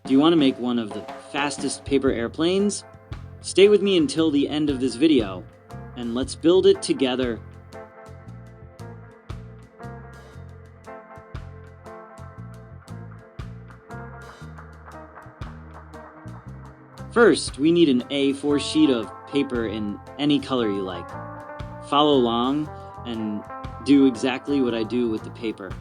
Do you want to make one of the fastest paper airplanes? Stay with me until the end of this video, and let's build it together. First, we need an A4 sheet of paper in any color you like. Follow along and do exactly what I do with the paper.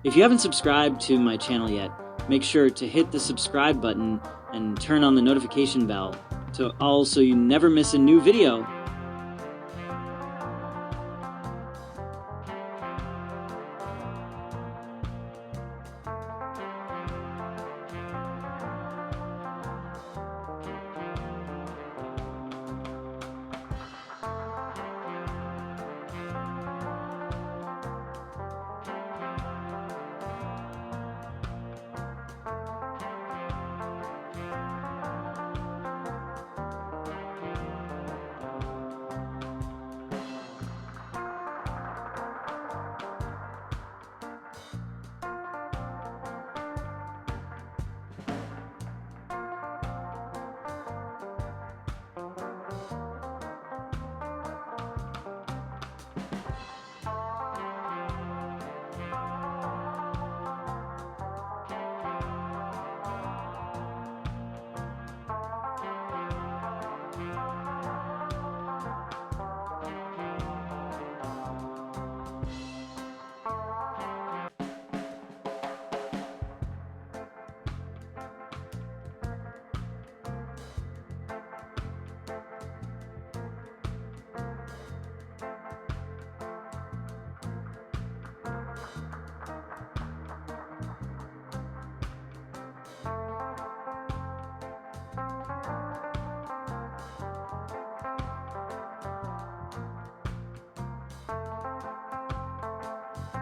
If you haven't subscribed to my channel yet, make sure to hit the subscribe button and turn on the notification bell so you never miss a new video.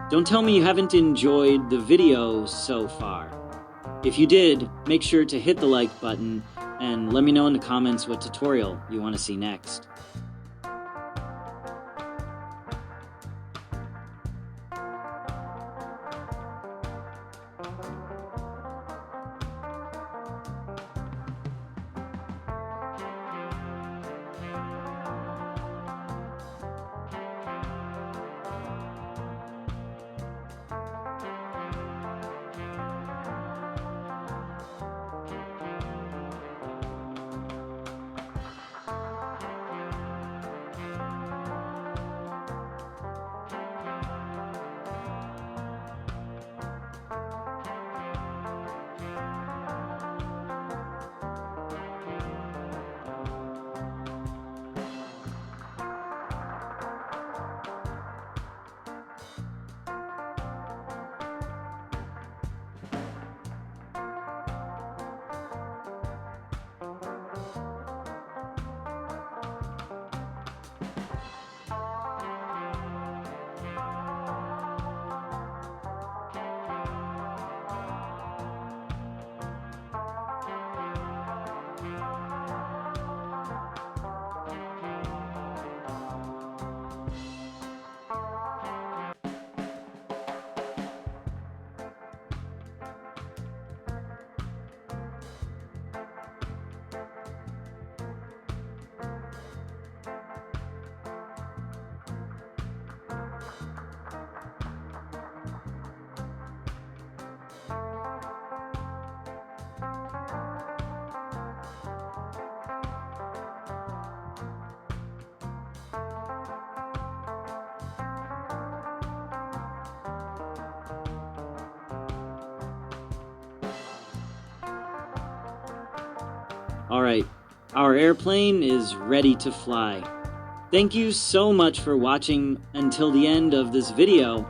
Don't tell me you haven't enjoyed the video so far. If you did, make sure to hit the like button and let me know in the comments what tutorial you want to see next. Alright, our airplane is ready to fly. Thank you so much for watching until the end of this video,